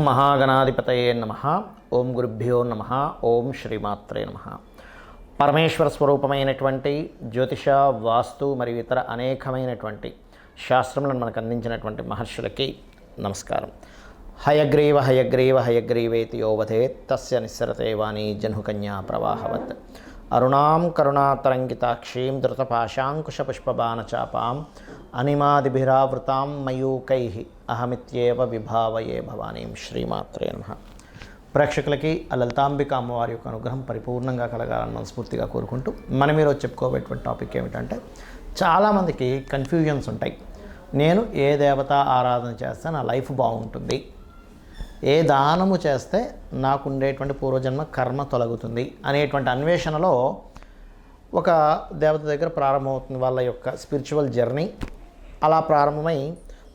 మహాగణాధిపతయే నమః. ఓం గురుభ్యో నమః. ఓం శ్రీమాత్రే నమః. పరమేశ్వర స్వరూపమైనటువంటి జ్యోతిష, వాస్తు మరియు ఇతర అనేకమైనటువంటి శాస్త్రములను మనకు అందించినటువంటి మహర్షులకి నమస్కారం. హయగ్రీవ హయగ్రీవ హయగ్రీవేతి యోవధేత్ తస్య నిస్సరతే వాణి జహ్నుకన్యా ప్రవాహవత్. అరుణాం కరుణాతరంగితాక్షీం ధృతపాశాంకుశపుష్పబాణచాపాం అనిమాదిభిరావృతాం మయూకైః అహమిత్యేవ విభావయే భవానీం. శ్రీమాత్రే నమః. ప్రేక్షకులకి ఆ లలితాంబిక అమ్మవారి యొక్క అనుగ్రహం పరిపూర్ణంగా కలగాలని మనస్ఫూర్తిగా కోరుకుంటూ మనం ఈరోజు చెప్పుకోబోయేటువంటి టాపిక్ ఏమిటంటే, చాలామందికి కన్ఫ్యూజన్స్ ఉంటాయి. నేను ఏ దేవత ఆరాధన చేస్తే నా లైఫ్ బాగుంటుంది, ఏ దానము చేస్తే నాకు ఉండేటువంటి పూర్వజన్మ కర్మ తొలగుతుంది అనేటువంటి అన్వేషణలో ఒక దేవత దగ్గర ప్రారంభమవుతుంది వాళ్ళ యొక్క స్పిరిచువల్ జర్నీ. అలా ప్రారంభమై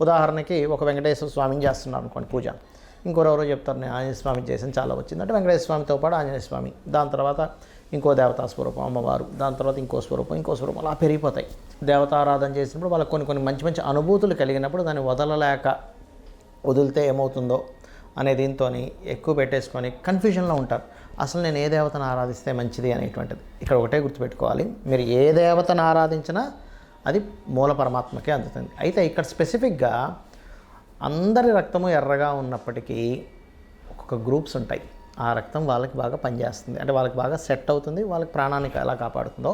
ఉదాహరణకి ఒక వెంకటేశ్వర స్వామిని చేస్తున్నారు అనుకోండి పూజ, ఇంకోరెవరో చెప్తారు నేను ఆంజనేయ స్వామి చేసిన చాలా వచ్చింది అంటే వెంకటేశ్వర స్వామితో పాటు ఆంజనేయ స్వామి, దాని తర్వాత ఇంకో దేవతా స్వరూపం అమ్మవారు, దాని తర్వాత ఇంకో స్వరూపం అలా పెరిగిపోతాయి. దేవతారాధన చేసినప్పుడు వాళ్ళకి కొన్ని మంచి మంచి అనుభూతులు కలిగినప్పుడు దాన్ని వదిలితే ఏమవుతుందో అనే దీంతో ఎక్కువ పెట్టేసుకొని కన్ఫ్యూజన్లో ఉంటారు. అసలు నేను ఏ దేవతను ఆరాధిస్తే మంచిది అనేటువంటిది ఇక్కడ ఒకటే గుర్తుపెట్టుకోవాలి. మీరు ఏ దేవతను ఆరాధించినా అది మూల పరమాత్మకే అందుతుంది. అయితే ఇక్కడ స్పెసిఫిక్గా అందరి రక్తము ఎర్రగా ఉన్నప్పటికీ ఒక్కొక్క గ్రూప్స్ ఉంటాయి. ఆ రక్తం వాళ్ళకి బాగా పనిచేస్తుంది, అంటే వాళ్ళకి బాగా సెట్ అవుతుంది, వాళ్ళకి ప్రాణానికి ఎలా కాపాడుతుందో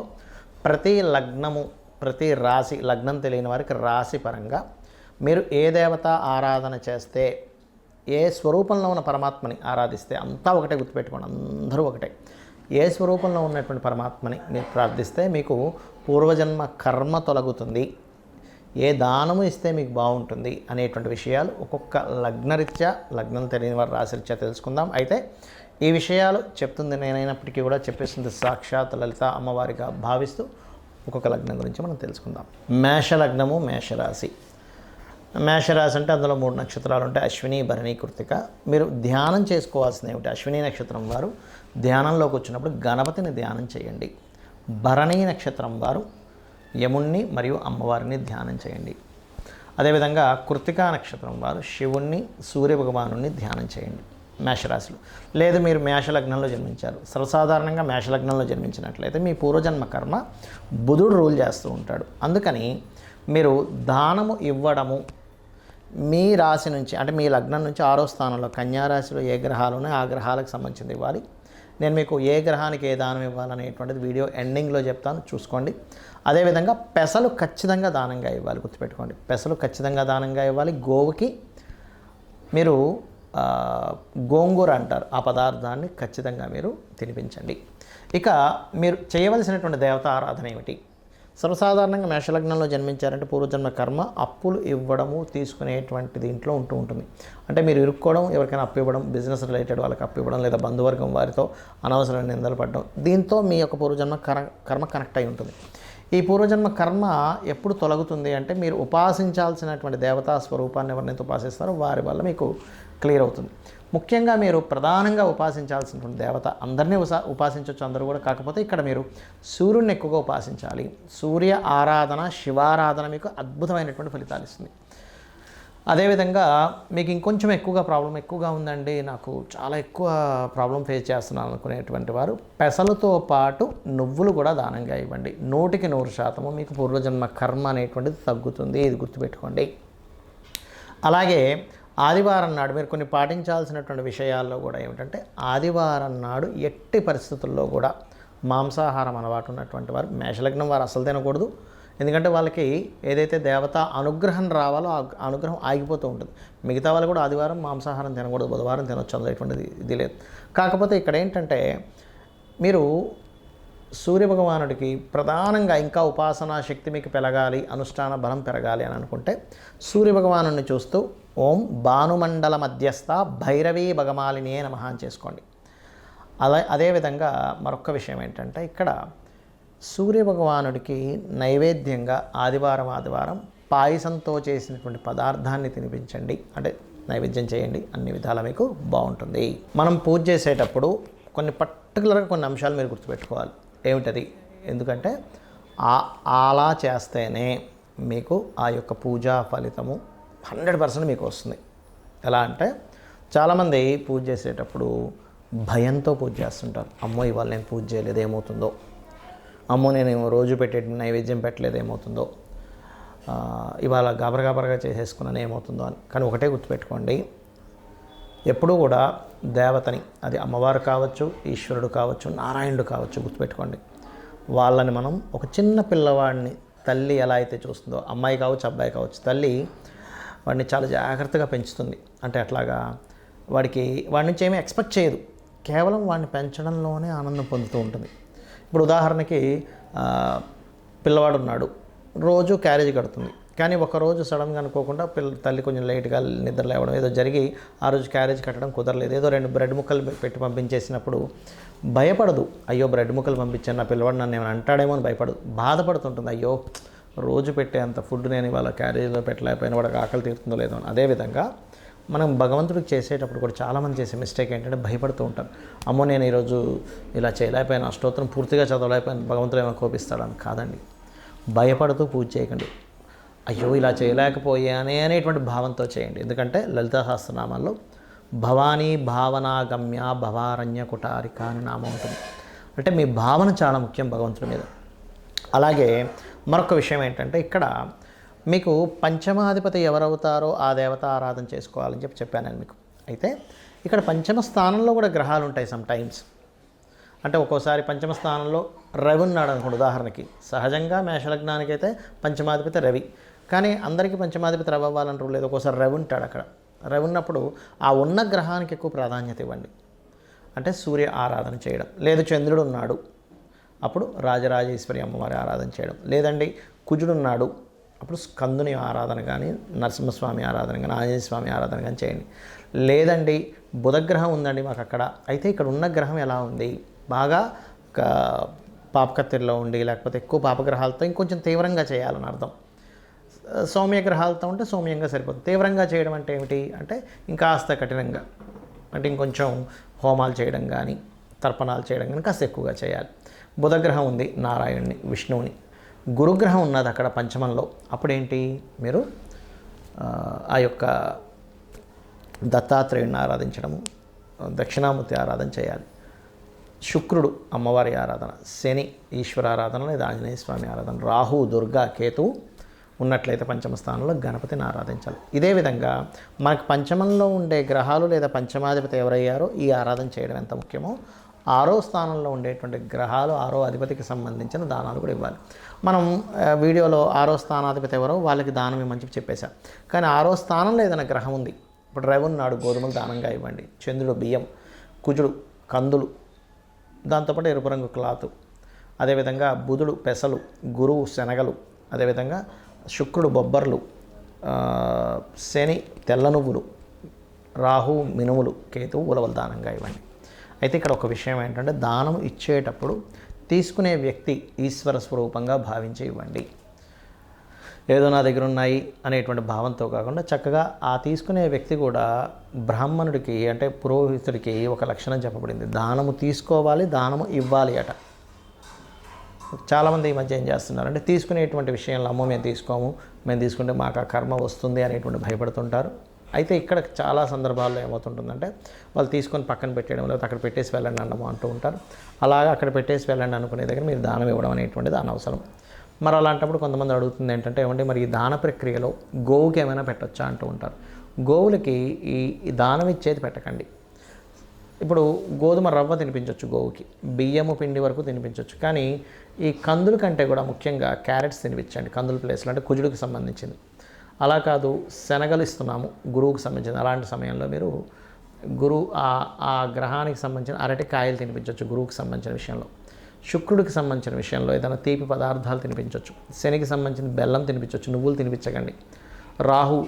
ప్రతి లగ్నము, ప్రతి రాశి, లగ్నం తెలియని వారికి రాశి పరంగా మీరు ఏ దేవత ఆరాధన చేస్తే, ఏ స్వరూపంలో ఉన్న పరమాత్మని ఆరాధిస్తే అంతా ఒకటే గుర్తుపెట్టుకోండి, అందరూ ఒకటే. ఏ స్వరూపంలో ఉన్నటువంటి పరమాత్మని మీరు ప్రార్థిస్తే మీకు పూర్వజన్మ కర్మ తొలగుతుంది, ఏ దానము ఇస్తే మీకు బాగుంటుంది అనేటువంటి విషయాలు ఒక్కొక్క లగ్నరీత్యా, లగ్నం తెలియని వారి రాశిరీత్యా తెలుసుకుందాం. అయితే ఈ విషయాలు చెప్తుంది నేనైనప్పటికీ కూడా చెప్పేస్తుంది సాక్షాత్ లలిత అమ్మవారిగా భావిస్తూ ఒక్కొక్క లగ్నం గురించి మనం తెలుసుకుందాం. మేషలగ్నము, మేషరాశి. మేషరాశి అంటే అందులో 3 నక్షత్రాలు ఉంటాయి, అశ్విని, భరణి, కృత్తిక. మీరు ధ్యానం చేసుకోవాల్సింది ఏమిటి? అశ్విని నక్షత్రం వారు ధ్యానంలోకి వచ్చినప్పుడు గణపతిని ధ్యానం చేయండి. భరణి నక్షత్రం వారు యముణ్ణి మరియు అమ్మవారిని ధ్యానం చేయండి. అదేవిధంగా కృత్తికా నక్షత్రం వారు శివుణ్ణి, సూర్య భగవానుణ్ణి ధ్యానం చేయండి. మేషరాశులు. లేదు మీరు మేషలగ్నంలో జన్మించారు, సర్వసాధారణంగా మేషలగ్నంలో జన్మించినట్లయితే మీ పూర్వజన్మ కర్మ బుధుడు రూల్ చేస్తూ ఉంటాడు. అందుకని మీరు దానము ఇవ్వడము మీ రాశి నుంచి, అంటే మీ లగ్నం నుంచి 6వ స్థానంలో కన్యారాశిలో ఏ గ్రహాలు ఉన్నాయో ఆ గ్రహాలకు సంబంధించింది ఇవ్వాలి. నేను మీకు ఏ గ్రహానికి ఏ దానం ఇవ్వాలనేటువంటిది వీడియో ఎండింగ్లో చెప్తాను, చూసుకోండి. అదేవిధంగా పెసలు ఖచ్చితంగా దానంగా ఇవ్వాలి, గుర్తుపెట్టుకోండి. పెసలు ఖచ్చితంగా దానంగా ఇవ్వాలి. గోవుకి మీరు గోంగూర అంటారు, ఆ పదార్థాన్ని ఖచ్చితంగా మీరు తినిపించండి. ఇక మీరు చేయవలసినటువంటి దేవత ఆరాధన ఏమిటి? సర్వసాధారణంగా మేషలగ్నంలో జన్మించారంటే పూర్వజన్మ కర్మ అప్పులు ఇవ్వడము, తీసుకునేటువంటి దీంట్లో ఉంటుంది. అంటే మీరు ఇరుక్కోవడం, ఎవరికైనా అప్పు ఇవ్వడం, బిజినెస్ రిలేటెడ్ వాళ్ళకి అప్పు ఇవ్వడం, లేదా బంధువర్గం వారితో అనవసరమైన నిందలు పడడం, దీంతో మీ యొక్క పూర్వజన్మ కర్మ కనెక్ట్ అయి ఉంటుంది. ఈ పూర్వజన్మ కర్మ ఎప్పుడు తొలగుతుంది అంటే మీరు ఉపాసించాల్సినటువంటి దేవతా స్వరూపాన్ని ఎవరినైతే ఉపాసిస్తారో వారి వల్ల మీకు క్లియర్ అవుతుంది. ముఖ్యంగా మీరు ప్రధానంగా ఉపాసించాల్సినటువంటి దేవత, అందరినీ ఉపాసించవచ్చు అందరూ కూడా, కాకపోతే ఇక్కడ మీరు సూర్యుడిని ఎక్కువగా ఉపాసించాలి. సూర్య ఆరాధన, శివారాధన మీకు అద్భుతమైనటువంటి ఫలితాలు ఇస్తుంది. అదేవిధంగా మీకు ఇంకొంచెం ఎక్కువగా ఉందండి, నాకు చాలా ఎక్కువ ప్రాబ్లం ఫేస్ చేస్తున్నాను అనుకునేటువంటి వారు పెసలతో పాటు నువ్వులు కూడా దానంగా ఇవ్వండి. 100% మీకు పూర్వజన్మ కర్మ అనేటువంటిది తగ్గుతుంది, ఇది గుర్తుపెట్టుకోండి. అలాగే ఆదివారం నాడు మీరు కొన్ని పాటించాల్సినటువంటి విషయాల్లో కూడా ఏమిటంటే, ఆదివారం నాడు ఎట్టి పరిస్థితుల్లో కూడా మాంసాహారం అలవాటు ఉన్నటువంటి వారు, మేషలగ్నం వారు అసలు తినకూడదు. ఎందుకంటే వాళ్ళకి ఏదైతే దేవత అనుగ్రహం రావాలో ఆ అనుగ్రహం ఆగిపోతూ ఉంటుంది. మిగతా వాళ్ళు కూడా ఆదివారం మాంసాహారం తినకూడదు, బుధవారం తినొచ్చు, అందులో ఎటువంటిది ఇది లేదు. కాకపోతే ఇక్కడ ఏంటంటే మీరు సూర్యభగవానుడికి ప్రధానంగా ఇంకా ఉపాసనా శక్తి మీకు పెరగాలి, అనుష్ఠాన బలం పెరగాలి అని అనుకుంటే సూర్యభగవాను చూస్తూ ఓం భానుమండల మధ్యస్థ భైరవీ భగమాలినే నమః అని చేసుకోండి. అదేవిధంగా మరొక విషయం ఏంటంటే, ఇక్కడ సూర్యభగవానుడికి నైవేద్యంగా ఆదివారం పాయసంతో చేసినటువంటి పదార్థాన్ని తినిపించండి, అంటే నైవేద్యం చేయండి. అన్ని విధాలా మీకు బాగుంటుంది. మనం పూజ చేసేటప్పుడు పర్టికులర్గా కొన్ని అంశాలు మీరు గుర్తుపెట్టుకోవాలి. ఏమిటది? ఎందుకంటే అలా చేస్తేనే మీకు ఆ యొక్క పూజా ఫలితము 100% మీకు వస్తుంది. ఎలా అంటే చాలామంది పూజ చేసేటప్పుడు భయంతో పూజ చేస్తుంటారు. అమ్మో ఇవాళ నేను పూజ చేయలేదు ఏమవుతుందో, అమ్మో నేను రోజు పెట్టే నైవేద్యం పెట్టలేదు ఏమవుతుందో, ఇవాళ గాబరగా చేసేసుకున్నాను ఏమవుతుందో అని. కానీ ఒకటే గుర్తుపెట్టుకోండి, ఎప్పుడూ కూడా దేవతని, అది అమ్మవారు కావచ్చు, ఈశ్వరుడు కావచ్చు, నారాయణుడు కావచ్చు, గుర్తుపెట్టుకోండి. వాళ్ళని మనం ఒక చిన్న పిల్లవాడిని తల్లి ఎలా అయితే చూస్తుందో, అమ్మాయి కావచ్చు అబ్బాయి కావచ్చు, తల్లి వాడిని చాలా జాగ్రత్తగా పెంచుతుంది. అంటే అట్లాగా వాడి నుంచి ఏమీ ఎక్స్పెక్ట్ చేయదు, కేవలం వాడిని పెంచడంలోనే ఆనందం పొందుతూ ఉంటుంది. ఇప్పుడు ఉదాహరణకి పిల్లవాడు ఉన్నాడు, రోజు క్యారేజ్ కడుతుంది. కానీ ఒకరోజు సడన్గా అనుకోకుండా తల్లి కొంచెం లేట్గా నిద్ర లేవడం ఏదో జరిగి ఆ రోజు క్యారేజ్ కట్టడం కుదరలేదు, ఏదో 2 బ్రెడ్ ముక్కలు పెట్టి పంపించేసినప్పుడు భయపడదు. అయ్యో బ్రెడ్ ముక్కలు పంపించాను, నా పిల్లవాడు నన్ను ఏమైనా అంటాడేమో అని భయపడదు, బాధపడుతుంటుంది. అయ్యో రోజు పెట్టే అంత ఫుడ్ నేను ఇవాళ క్యారేజ్లో పెట్టలేకపోయినా వాడికి ఆకలి తీరుతుందో లేదో అని. అదేవిధంగా మనం భగవంతుడికి చేసేటప్పుడు కూడా చాలామంది చేసే మిస్టేక్ ఏంటంటే భయపడుతూ ఉంటారు. అమ్మో నేను ఈరోజు ఇలా చేయలేకపోయాను, అష్టోత్తరం పూర్తిగా చదవలేకపోయాను, భగవంతుడు ఏమైనా కోపిస్తాడని. కాదండి, భయపడుతూ పూజ చేయకండి. అయ్యో ఇలా చేయలేకపోయానే అనేటువంటి భావంతో చేయండి. ఎందుకంటే లలితా సహస్రనామాల్లో భవానీ భావనాగమ్య భవారణ్య కుటారిక అని నామం ఉంటుంది. అంటే మీ భావన చాలా ముఖ్యం భగవంతుడి మీద. అలాగే మరొక విషయం ఏంటంటే, ఇక్కడ మీకు పంచమాధిపతి ఎవరవుతారో ఆ దేవత ఆరాధన చేసుకోవాలని చెప్పాను నేను మీకు. అయితే ఇక్కడ పంచమ స్థానంలో కూడా గ్రహాలు ఉంటాయి సమ్ టైమ్స్. అంటే ఒక్కోసారి పంచమ స్థానంలో రవి ఉన్నాడు అనుకోండి. ఉదాహరణకి సహజంగా మేషలగ్నానికి అయితే పంచమాధిపతి రవి, కానీ అందరికీ పంచమాధిపతి రవి అవ్వాలంటారు లేదు. ఒక్కోసారి రవి ఉంటాడు అక్కడ. రవి ఉన్నప్పుడు ఆ ఉన్న గ్రహానికి ఎక్కువ ప్రాధాన్యత ఇవ్వండి. అంటే సూర్య ఆరాధన చేయడం, లేదు చంద్రుడు ఉన్నాడు అప్పుడు రాజరాజేశ్వరి అమ్మవారి ఆరాధన చేయడం, లేదండి కుజుడు ఉన్నాడు అప్పుడు స్కందుని ఆరాధన కానీ, నరసింహస్వామి ఆరాధన కానీ, ఆంజనేయ స్వామి ఆరాధన కానీ చేయండి. లేదండి బుధగ్రహం ఉందండి మాకు అక్కడ, అయితే ఇక్కడ ఉన్న గ్రహం ఎలా ఉంది, బాగా పాపకత్తిరిలో ఉండి లేకపోతే ఎక్కువ పాపగ్రహాలతో ఇంకొంచెం తీవ్రంగా చేయాలని అర్థం. సౌమ్య గ్రహాలతో ఉంటే సౌమ్యంగా సరిపోతుంది. తీవ్రంగా చేయడం అంటే ఏమిటి అంటే ఇంకాస్త కఠినంగా, అంటే ఇంకొంచెం హోమాలు చేయడం కానీ తర్పణాలు చేయడం కానీ కాస్త ఎక్కువగా చేయాలి. బుధగ్రహం ఉంది నారాయణుని విష్ణువుని, గురుగ్రహం ఉన్నది అక్కడ పంచమంలో, అప్పుడేంటి మీరు ఆ యొక్క దత్తాత్రేయుని ఆరాధించడము, దక్షిణామూర్తి ఆరాధన చేయాలి. శుక్రుడు అమ్మవారి ఆరాధన, శని ఈశ్వర ఆరాధన లేదా ఆంజనేయ స్వామి ఆరాధన, రాహు దుర్గా కేతు ఉన్నట్లయితే పంచమ స్థానంలో గణపతిని ఆరాధించాలి. ఇదే విధంగా మనకు పంచమంలో ఉండే గ్రహాలు లేదా పంచమాధిపతి ఎవరయ్యారో ఈ ఆరాధన చేయడం ఎంత ముఖ్యమో, 6వ స్థానంలో ఉండేటువంటి గ్రహాలు 6వ అధిపతికి సంబంధించిన దానాలు కూడా ఇవ్వాలి. మనం వీడియోలో 6వ స్థానాధిపతి ఎవరో వాళ్ళకి దానం ఇవ్వమని చెప్పేశాం. కానీ 6వ స్థానంలో ఏదైనా గ్రహం ఉంది, ఇప్పుడు రవి ఉన్నాడు గోధుమలు దానంగా ఇవ్వండి, చంద్రుడు బియ్యం, కుజుడు కందులు, దాంతోపాటు ఎరుపు రంగు క్లాత్, అదేవిధంగా బుధుడు పెసలు, గురువు శనగలు, అదేవిధంగా శుక్రుడు బొబ్బర్లు, శని తెల్ల నువ్వులు, రాహు మినుములు, కేతువు ఉలవలు దానంగా ఇవ్వండి. అయితే ఇక్కడ ఒక విషయం ఏంటంటే, దానం ఇచ్చేటప్పుడు తీసుకునే వ్యక్తి ఈశ్వర స్వరూపంగా భావించి ఇవ్వండి. ఏదో నా దగ్గర ఉన్నాయి అనేటువంటి భావంతో కాకుండా చక్కగా ఆ తీసుకునే వ్యక్తి కూడా బ్రాహ్మణుడికి అంటే పురోహితుడికి ఒక లక్షణం చెప్పబడింది, దానము తీసుకోవాలి, దానము ఇవ్వాలి అట. చాలామంది ఈ మధ్య ఏం చేస్తున్నారంటే తీసుకునేటువంటి విషయంలో అమ్మో మేము తీసుకోము, మేము తీసుకుంటే మాకు ఆ కర్మ వస్తుంది అనేటువంటి భయపడుతుంటారు. అయితే ఇక్కడ చాలా సందర్భాల్లో ఏమవుతుంటుందంటే వాళ్ళు తీసుకొని పక్కన పెట్టేయడం లేదా అక్కడ పెట్టేసి వెళ్ళండి అన్నమో అంటూ ఉంటారు. అలాగా అక్కడ పెట్టేసి వెళ్ళండి అనుకునే దగ్గర మీరు దానం ఇవ్వడం అనేటువంటిది అనవసరం. మరి అలాంటప్పుడు కొంతమంది అడుగుతుంది ఏంటంటే, ఏమంటే మరి ఈ దాన ప్రక్రియలో గోవుకి ఏమైనా పెట్టొచ్చా అంటూ ఉంటారు. గోవులకి ఈ దానం ఇచ్చేది పెట్టకండి. ఇప్పుడు గోధుమ రవ్వ తినిపించవచ్చు గోవుకి, బియ్యము పిండి వరకు తినిపించవచ్చు, కానీ ఈ కందుల కంటే కూడా ముఖ్యంగా క్యారెట్స్ తినిపించండి కందుల ప్లేస్లో, అంటే కుజుడికి సంబంధించింది. అలా కాదు శనగలు ఇస్తున్నాము గురువుకి సంబంధించింది, అలాంటి సమయంలో మీరు ఆ గ్రహానికి సంబంధించిన అరటికాయలు తినిపించవచ్చు గురువుకి సంబంధించిన విషయంలో. శుక్రుడికి సంబంధించిన విషయంలో ఏదైనా తీపి పదార్థాలు తినిపించవచ్చు. శనికి సంబంధించిన బెల్లం తినిపించవచ్చు, నువ్వులు తినిపించకండి. రాహు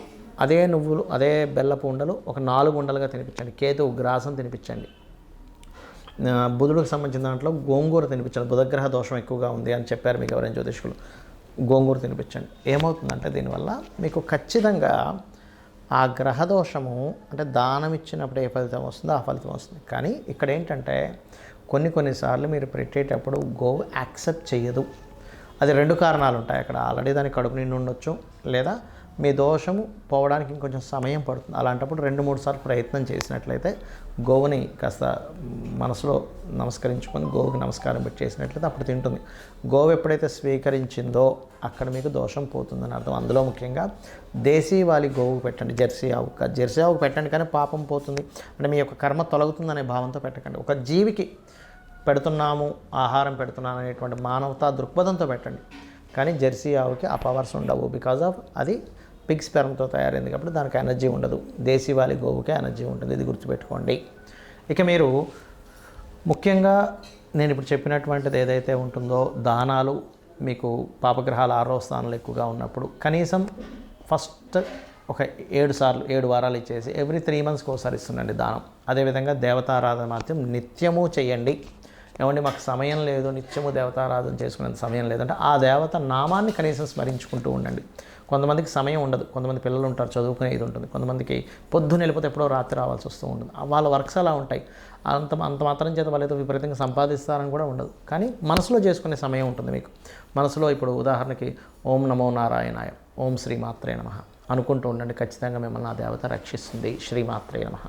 అదే నువ్వులు అదే బెల్లపు ఉండలు ఒక 4 ఉండలుగా తినిపించండి. కేతువు గ్రాసం తినిపించండి. బుధుడికి సంబంధించిన దాంట్లో గోంగూర తినిపించండి. బుధగ్రహ దోషం ఎక్కువగా ఉంది అని చెప్పారు మీకు ఎవరైనా జ్యోతిష్కులు, గోంగూర తినిపించండి. ఏమవుతుందంటే దీనివల్ల మీకు ఖచ్చితంగా ఆ గ్రహదోషము అంటే దానం ఇచ్చినప్పుడు ఏ ఫలితం వస్తుందో ఆ ఫలితం వస్తుంది. కానీ ఇక్కడ ఏంటంటే కొన్నిసార్లు మీరు పెట్టేటప్పుడు గోవు యాక్సెప్ట్ చేయదు. అది 2 కారణాలు ఉంటాయి అక్కడ. ఆల్రెడీ దానికి కడుపు నిండి ఉండొచ్చు, లేదా మీ దోషము పోవడానికి ఇంకొంచెం సమయం పడుతుంది. అలాంటప్పుడు 2-3 సార్లు ప్రయత్నం చేసినట్లయితే గోవుని కాస్త మనసులో నమస్కరించుకొని గోవుకి నమస్కారం పెట్టి చేసినట్లయితే అప్పుడు తింటుంది. గోవు ఎప్పుడైతే స్వీకరించిందో అక్కడ మీకు దోషం పోతుందని అర్థం. అందులో ముఖ్యంగా దేశీవాలి గోవు పెట్టండి, జెర్సీ ఆవుకు పెట్టండి, కానీ పాపం పోతుంది అంటే మీ యొక్క కర్మ తొలగుతుందనే భావంతో పెట్టకండి. ఒక జీవికి పెడుతున్నాము, ఆహారం పెడుతున్నాను అనేటువంటి మానవతా దృక్పథంతో పెట్టండి. కానీ జెర్సీ ఆవుకి ఆ పవర్స్ ఉండవు. బికాజ్ ఆఫ్ అది పిగ్ స్పెర్మ్తో తయారైంది కాబట్టి దానికి ఎనర్జీ ఉండదు. దేశీవాలి గోవుకే ఎనర్జీ ఉంటుంది, ఇది గుర్తుపెట్టుకోండి. ఇక మీరు ముఖ్యంగా నేను ఇప్పుడు చెప్పినటువంటిది ఏదైతే ఉంటుందో దానాలు, మీకు పాపగ్రహాలు 6వ స్థానంలో ఎక్కువగా ఉన్నప్పుడు కనీసం ఫస్ట్ ఒక 7 వారాలు ఇచ్చేసి ఎవ్రీ 3 మంత్స్కి ఒకసారి ఇస్తుండండి దానం. అదేవిధంగా దేవతారాధన మాత్రం నిత్యము చేయండి. ఏమండి మాకు సమయం లేదు, నిత్యము దేవతారాధన చేసుకునేంత సమయం లేదంటే ఆ దేవత నామాన్ని కనీసం స్మరించుకుంటూ ఉండండి. కొంతమందికి సమయం ఉండదు, కొంతమంది పిల్లలు ఉంటారు, చదువుకునే ఇది ఉంటుంది, కొంతమందికి పొద్దున్న వెళ్ళిపోతే ఎప్పుడో రాత్రి రావాల్సి వస్తూ ఉంటుంది. వాళ్ళ వర్క్స్ అలా ఉంటాయి. అంత మాత్రం చేత వాళ్ళు ఏదో విపరీతంగా సంపాదిస్తారని కూడా ఉండదు. కానీ మనసులో చేసుకునే సమయం ఉంటుంది మీకు. మనసులో ఇప్పుడు ఉదాహరణకి ఓం నమో నారాయణాయ, ఓం శ్రీమాత్రే నమః అనుకుంటూ ఉండండి. ఖచ్చితంగా మిమ్మల్ని ఆ దేవత రక్షిస్తుంది. శ్రీమాత్రే నమః.